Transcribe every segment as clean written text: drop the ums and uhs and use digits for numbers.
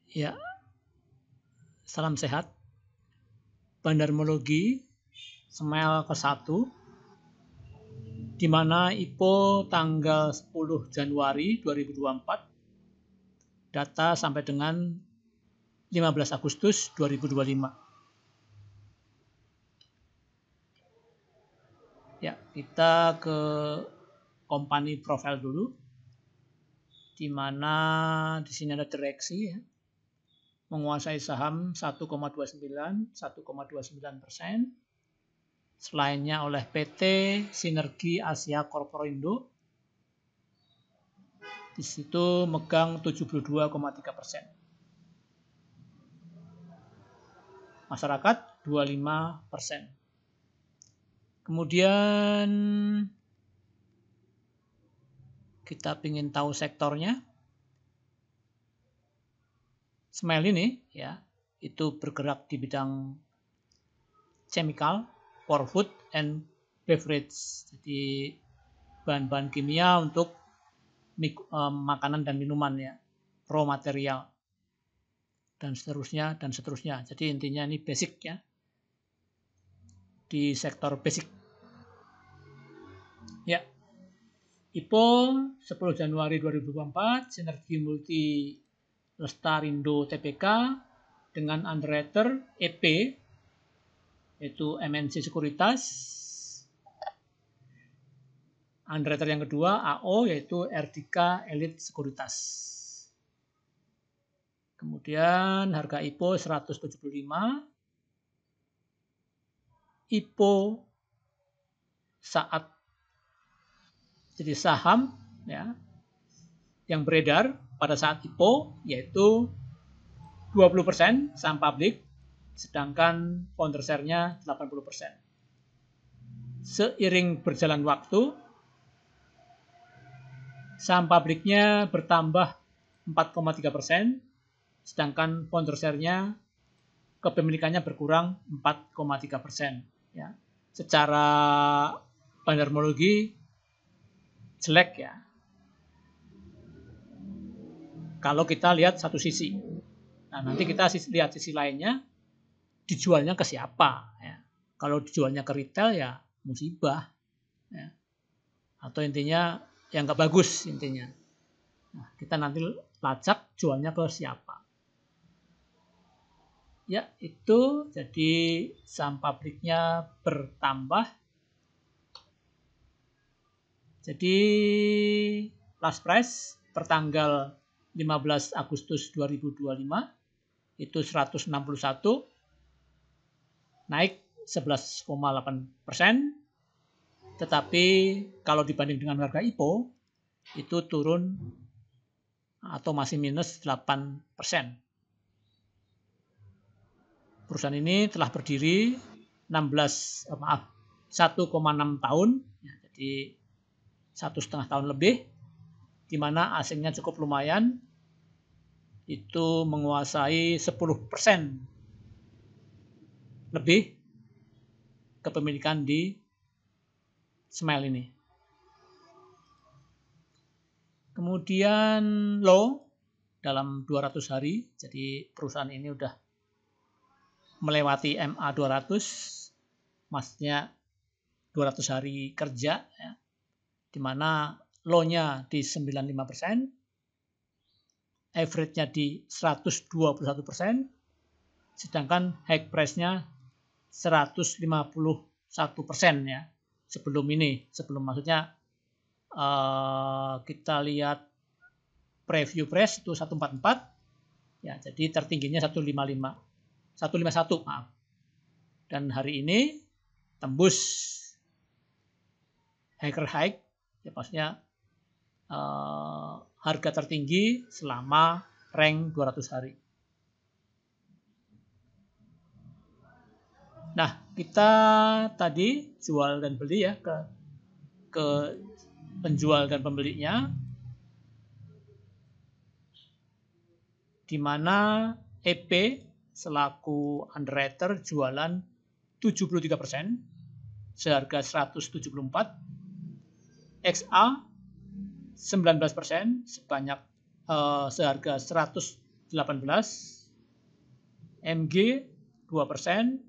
Ya, salam sehat. Bandarmologi Smell ke-1, di mana IPO tanggal 10 Januari 2024, data sampai dengan 15 Agustus 2025. Ya, kita ke company profile dulu, di mana di sini ada direksi ya, menguasai saham 1,29%, selainnya oleh PT Sinergi Asia Korporindo, di situ megang 72,3%. Masyarakat 25%. Kemudian kita ingin tahu sektornya. Smile ini ya, itu bergerak di bidang chemical, for food and beverage. Jadi bahan-bahan kimia untuk makanan dan minuman ya, raw material dan seterusnya. Jadi intinya ini basic ya, di sektor basic. Ya, IPO 10 Januari 2024, Sinergi Multi Lestarindo Tbk dengan underwriter EP, yaitu MNC Sekuritas. Underwriter yang kedua AO, yaitu Erdika Elite Sekuritas. Kemudian harga IPO 175. IPO saat jadi saham ya, yang beredar pada saat IPO yaitu 20% saham publik, sedangkan founder share-nya 80%. Seiring berjalan waktu, saham publiknya bertambah 4,3%, sedangkan founder share-nya kepemilikannya berkurang 4,3%. Ya. Secara bandarmologi jelek ya. Kalau kita lihat satu sisi. Nah, nanti kita lihat sisi lainnya, dijualnya ke siapa ya. Kalau dijualnya ke retail ya musibah ya. Atau intinya yang nggak bagus intinya. Nah, kita nanti lacak jualnya ke siapa. Ya, itu jadi saham publiknya bertambah. Jadi last price pertanggal 15 Agustus 2025 itu 161, naik 11,8%. Tetapi kalau dibanding dengan harga IPO itu turun atau masih minus 8%. Perusahaan ini telah berdiri 1,6 tahun, ya, jadi 1,5 tahun lebih, di mana asingnya cukup lumayan, itu menguasai 10% lebih kepemilikan di Smile ini. Kemudian low dalam 200 hari, jadi perusahaan ini udah melewati MA 200, maksudnya 200 hari kerja ya, di mana low-nya di 95%, average-nya di 121%, sedangkan high price-nya 151% ya. Sebelum maksudnya kita lihat preview price itu 144 ya, jadi tertingginya 151 maaf. Dan hari ini tembus high ya, maksudnya harga tertinggi selama rank 200 hari. Nah, kita tadi jual dan beli ya, ke penjual dan pembelinya, di mana EP selaku underwriter jualan 73%, seharga 174, XA 19%, seharga 100 18%, MG 2%,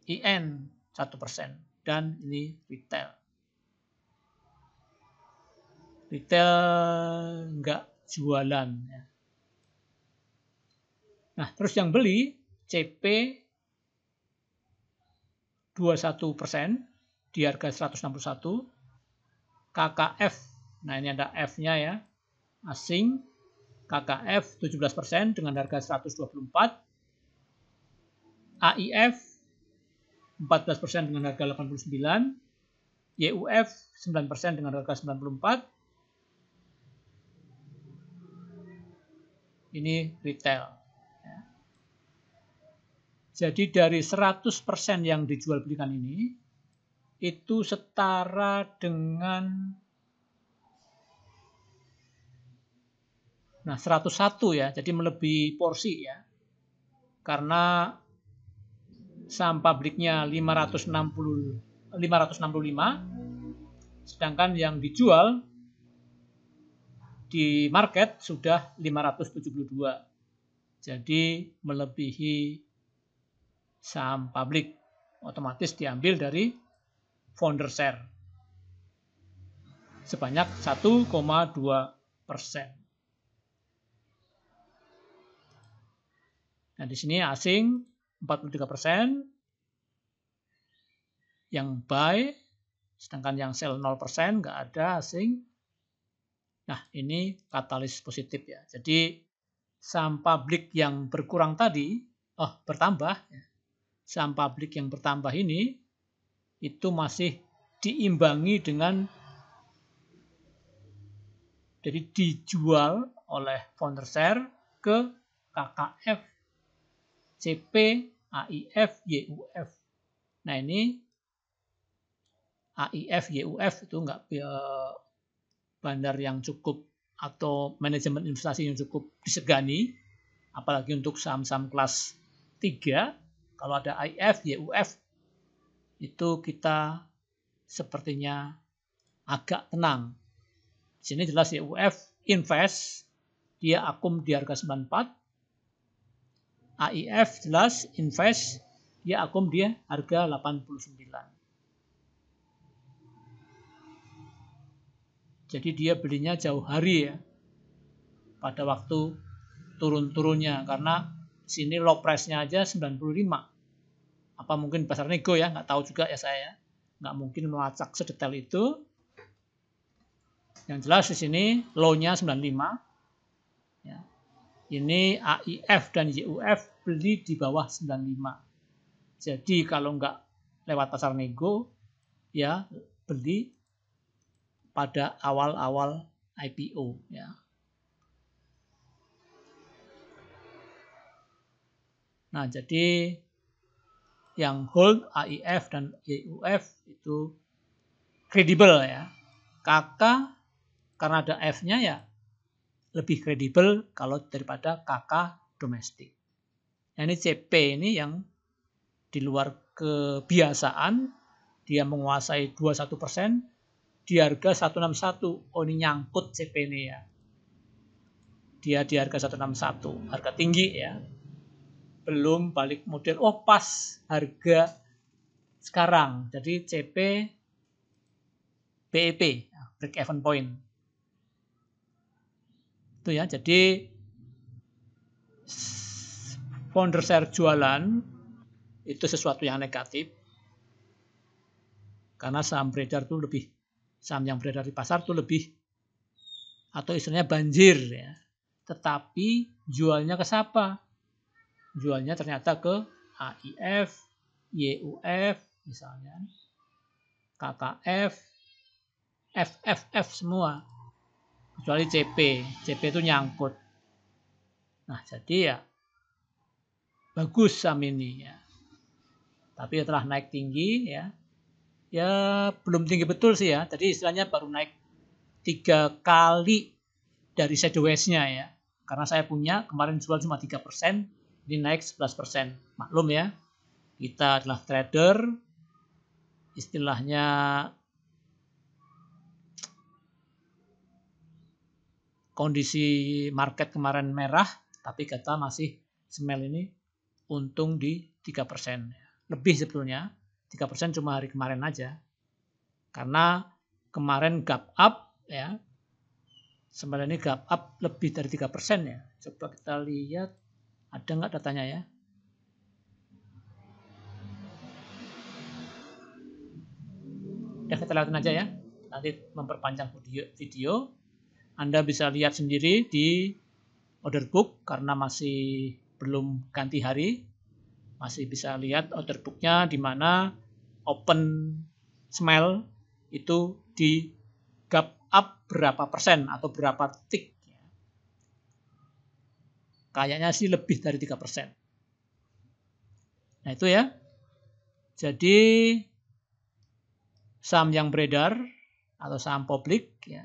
IN 1%, dan ini retail. Retail nggak jualan. Ya. Nah, terus yang beli CP 21% di harga 161, KKF, nah ini ada F-nya ya, asing, KKF 17% dengan harga 124, AIF 14% dengan harga 89, YUF 9% dengan harga 94, ini retail. Jadi dari 100% yang dijual belikan ini, itu setara dengan 101 ya, jadi melebihi porsi ya. Karena saham publiknya 565, sedangkan yang dijual di market sudah 572. Jadi melebihi saham publik, otomatis diambil dari founder share sebanyak 1,2%. Nah, di sini asing 43%, yang buy, sedangkan yang sell 0%, nggak ada asing. Nah, ini katalis positif ya. Jadi, saham publik yang berkurang tadi, bertambah. Saham publik yang bertambah ini, itu masih diimbangi dengan, jadi dijual oleh founder share ke KKF, CP, AIF, YUF. Nah ini AIF, YUF itu nggak bandar yang cukup atau manajemen investasi yang cukup disegani, apalagi untuk saham-saham kelas 3. Kalau ada AIF, YUF itu kita sepertinya agak tenang. Di sini jelas YUF invest, dia akum di harga 94. AIF jelas invest, dia akum dia harga 89. Jadi dia belinya jauh hari ya, pada waktu turun-turunnya, karena sini low price-nya aja 95. Apa mungkin pasar nego ya, nggak tahu juga ya saya. Nggak mungkin melacak sedetail itu. Yang jelas di sini low-nya 95. Ya. Ini AIF dan YUF beli di bawah 95. Jadi kalau nggak lewat pasar nego, ya beli pada awal-awal IPO. Ya. Nah, jadi yang hold AIF dan YUF itu kredibel ya. KK karena ada F-nya ya lebih kredibel kalau daripada KK domestik. Nah, ini CP ini yang di luar kebiasaan, dia menguasai 21% di harga 161. Oh, ini nyangkut CP ini ya. Dia di harga 161, harga tinggi ya. Belum balik model. Oh, pas harga sekarang. Jadi CP BEP, break even point. Itu ya. Jadi founder share jualan itu sesuatu yang negatif. Karena saham beredar itu lebih, saham yang beredar di pasar itu lebih, atau istilahnya banjir ya. Tetapi jualnya ke siapa? Jualnya ternyata ke AIF, YUF misalnya, KKF, FFF semua. Kecuali CP. CP itu nyangkut. Nah, jadi ya bagus saham ini ya. Tapi setelah naik tinggi ya, ya belum tinggi betul sih ya. Jadi istilahnya baru naik 3 kali dari sideways-nya ya. Karena saya punya kemarin jual cuma 3%, ini naik 11%. Maklum ya, kita adalah trader, istilahnya kondisi market kemarin merah, tapi kita masih Smile ini untung di 3%. Lebih sebetulnya, 3% cuma hari kemarin aja. Karena kemarin gap up ya. Smile ini gap up lebih dari 3% ya. Coba kita lihat ada nggak datanya ya. Ya kita lihatin aja ya. Nanti memperpanjang video. Anda bisa lihat sendiri di order book karena masih belum ganti hari. Masih bisa lihat order booknya di mana open Smile itu di gap up berapa persen atau berapa tick. Kayaknya sih lebih dari 3%. Nah itu ya. Jadi saham yang beredar atau saham publik ya.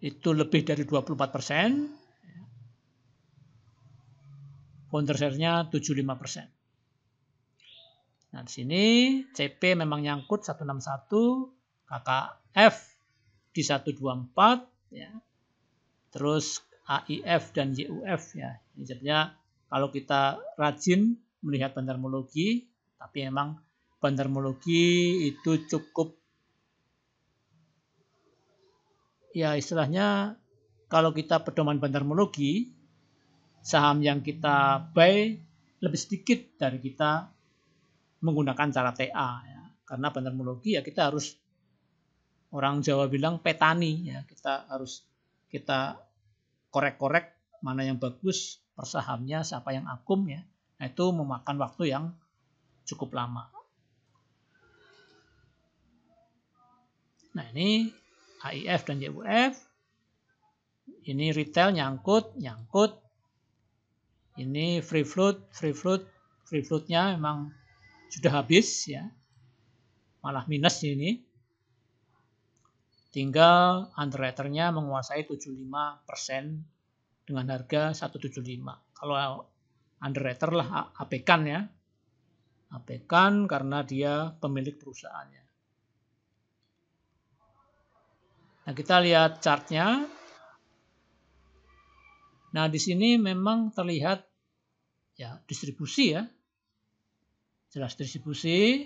Itu lebih dari 24%. Founder share-nya 75%. Nah, di sini CP memang nyangkut 161, KKF di 124 ya. Terus AIF dan YUF ya. Ini sebenarnya kalau kita rajin melihat bandarmologi, tapi memang bandarmologi itu cukup ya istilahnya kalau kita pedoman bandarmologi, saham yang kita buy lebih sedikit dari kita menggunakan cara TA ya. Karena bandarmologi ya kita harus, orang Jawa bilang petani ya, kita korek-korek mana yang bagus per sahamnya, siapa yang akum ya. Nah, itu memakan waktu yang cukup lama. Nah, ini AIF dan YUF. Ini retail nyangkut. Ini free float-nya memang sudah habis ya. Malah minus ini. Tinggal underwriter-nya menguasai 75% dengan harga 175. Kalau underwriter lah apekan ya. Apekan karena dia pemilik perusahaannya. Nah, kita lihat chartnya. Nah, di sini memang terlihat ya distribusi ya. Jelas distribusi.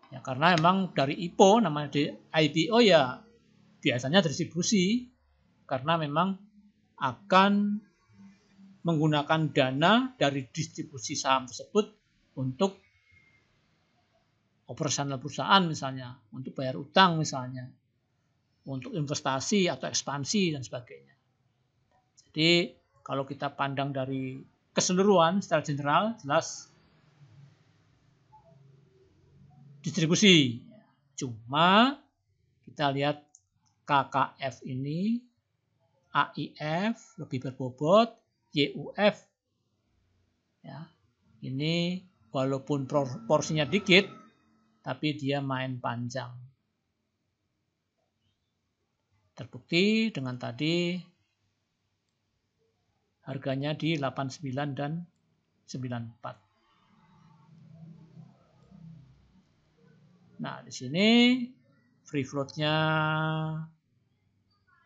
Ya, karena memang dari IPO, namanya di IPO ya biasanya distribusi. Karena memang akan menggunakan dana dari distribusi saham tersebut untuk operasional perusahaan misalnya, untuk bayar utang misalnya, untuk investasi atau ekspansi dan sebagainya. Jadi kalau kita pandang dari keseluruhan secara general jelas distribusi. Cuma kita lihat KKF ini, AIF lebih berbobot, YUF ya. Ini walaupun porsinya dikit tapi dia main panjang. Terbukti dengan tadi harganya di 89 dan 94. Nah, di sini free float-nya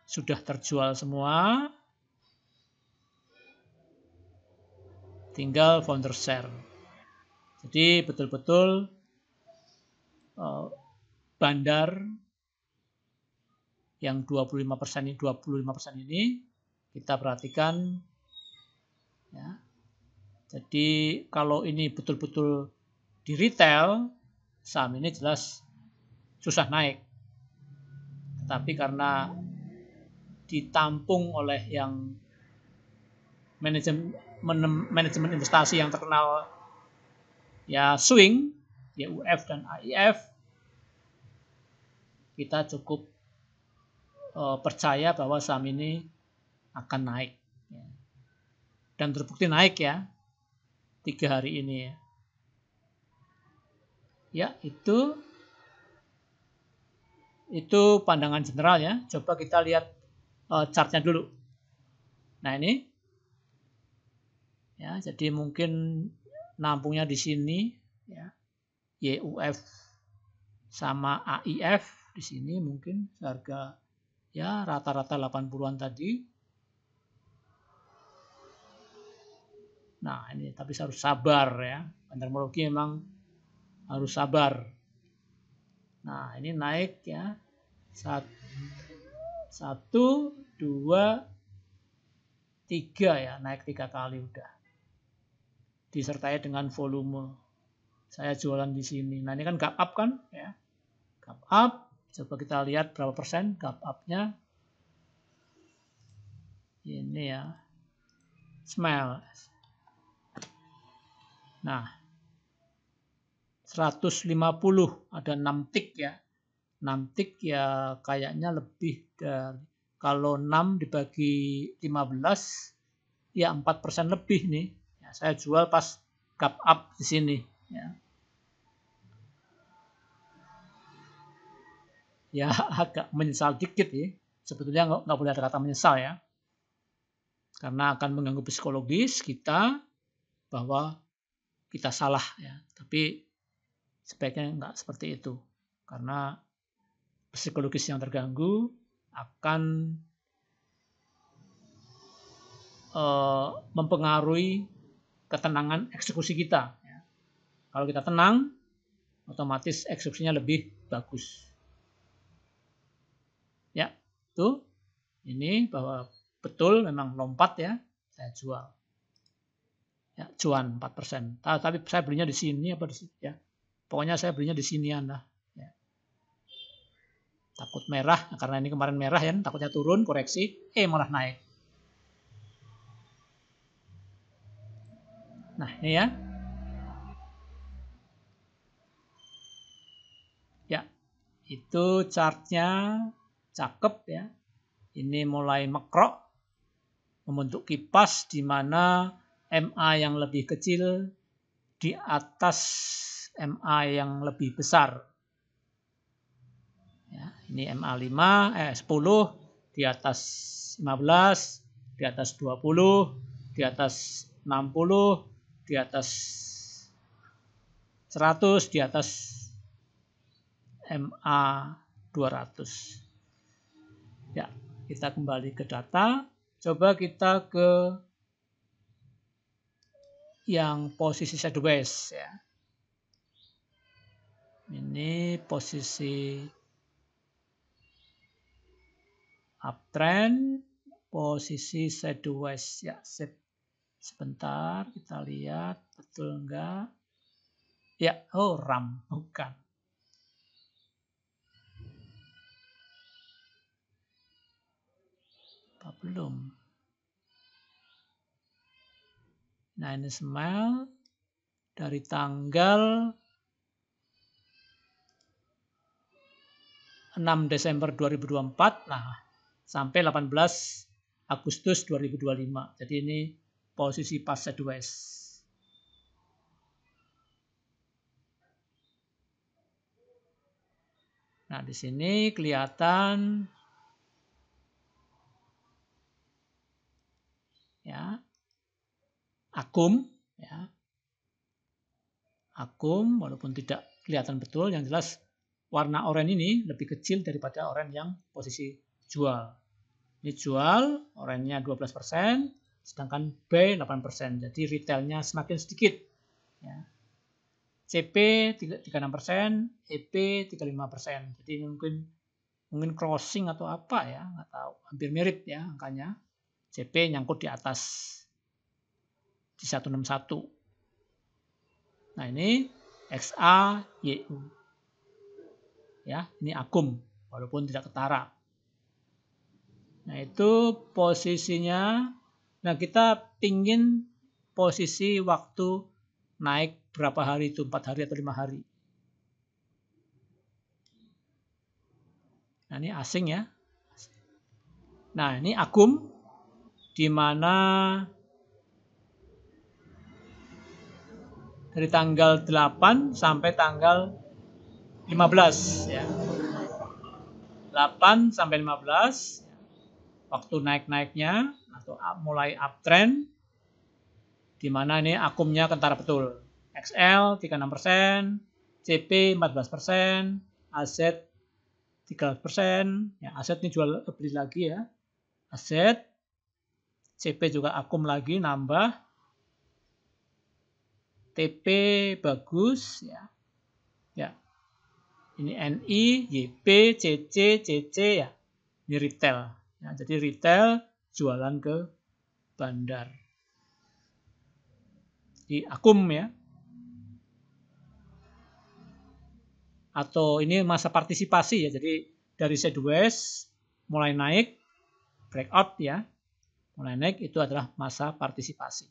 sudah terjual semua. Tinggal founder share. Jadi betul-betul bandar yang 25% ini kita perhatikan ya. Jadi kalau ini betul-betul di retail, saham ini jelas susah naik. Tapi karena ditampung oleh yang manajemen investasi yang terkenal ya swing, YUF dan AIF, kita cukup percaya bahwa saham ini akan naik. Dan terbukti naik ya 3 hari ini ya. Ya, itu pandangan general ya. Coba kita lihat chartnya dulu. Nah, ini ya, jadi mungkin nampungnya di sini ya. YUF sama AIF di sini mungkin harga ya rata-rata 80-an tadi. Nah, ini tapi harus sabar ya. Endermologi memang harus sabar. Nah, ini naik ya. 1, 2, 3 ya, naik 3 kali udah. Disertai dengan volume. Saya jualan di sini. Nah, ini kan gap up kan ya. Gap up. Coba kita lihat berapa persen gap up-nya. Ini ya. Smile. Nah, 150 ada 6 tick ya. 6 tick ya kayaknya lebih dari, kalau 6 dibagi 15 ya 4% lebih nih. Ya, saya jual pas gap up di sini ya. Ya agak menyesal dikit ya. Sebetulnya nggak boleh ada kata menyesal ya. Karena akan mengganggu psikologis kita bahwa kita salah ya. Tapi sebaiknya nggak seperti itu. Karena psikologis yang terganggu akan mempengaruhi ketenangan eksekusi kita. Ya. Kalau kita tenang, otomatis eksekusinya lebih bagus. Ya, tuh ini bahwa betul memang lompat ya, saya jual. Ya, cuan 4%. Tapi saya belinya di sini apa di sini ya. Pokoknya saya belinya di sinian lah. Ya. Takut merah, karena ini kemarin merah ya, takutnya turun, koreksi, malah naik. Nah, ini ya. Ya, itu chartnya cakep ya. Ini mulai mekrok, membentuk kipas di mana MA yang lebih kecil di atas MA yang lebih besar. Ya, ini MA 10 di atas 15, di atas 20, di atas 60, di atas 100, di atas MA 200. Ya, kita kembali ke data. Coba kita ke yang posisi sideways ya. Ini posisi uptrend, posisi sideways ya. Sebentar kita lihat betul enggak? Ya, RAM bukan. Apa belum? Nah, ini smile dari tanggal 6 Desember 2024, nah sampai 18 Agustus 2025. Jadi ini posisi pas sideways. Nah, di sini kelihatan ya. Akum ya. Akum walaupun tidak kelihatan betul, yang jelas warna oranye ini lebih kecil daripada oranye yang posisi jual. Ini jual, oranye 12%, sedangkan buy 8%. Jadi retailnya semakin sedikit. Ya. CP 36%, EP 35%. Jadi ini mungkin crossing atau apa ya, nggak tahu. Hampir mirip ya angkanya. CP nyangkut di atas di 161. Nah, ini XAYU. Ya, ini akum walaupun tidak ketara. Nah, itu posisinya. Nah, kita pingin posisi waktu naik berapa hari itu, 4 hari atau 5 hari. Nah, ini asing ya. Nah, ini akum di mana dari tanggal 8 sampai tanggal 15 ya. 8 sampai 15 waktu naik-naiknya atau mulai uptrend, di mana ini akumnya kentara betul. XL 36%, CP 14%, AZ 13%. Ya, aset ini jual beli lagi ya. Aset. CP juga akum lagi nambah. TP bagus ya. Ya. Ini NI, YP, CC, CC ya. Ini retail. Ya, jadi retail jualan ke bandar. Di akum ya. Atau ini masa partisipasi ya. Jadi dari sideways mulai naik, breakout ya. Mulai naik itu adalah masa partisipasi.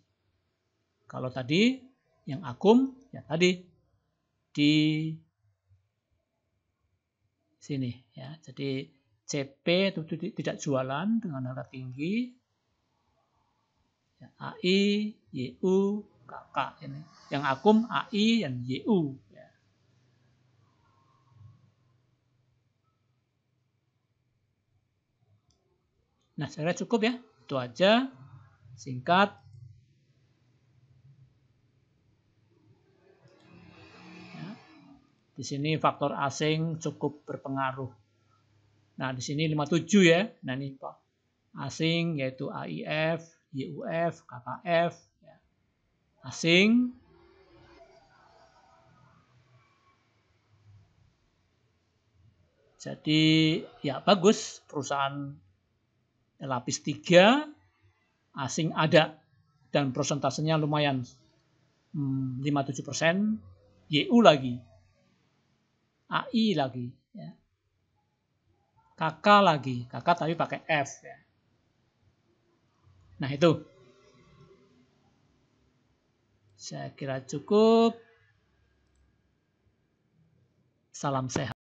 Kalau tadi yang akum ya tadi di sini ya. Jadi CP itu tidak jualan dengan harga tinggi. Ya, AI, YU, KK ini. Yang akum AI dan YU. Ya. Nah, saya kira cukup ya. Itu aja. Singkat. Ya. Di sini faktor asing cukup berpengaruh. Nah, di sini 57 ya. Nah, ini Pak. Asing yaitu AIF, YUF, KKF. Ya. Asing. Jadi ya bagus perusahaan lapis 3 asing ada dan persentasenya lumayan 57%, YU lagi, AI lagi, ya. KK lagi, KK tapi pakai F ya. Nah itu, saya kira cukup. Salam sehat.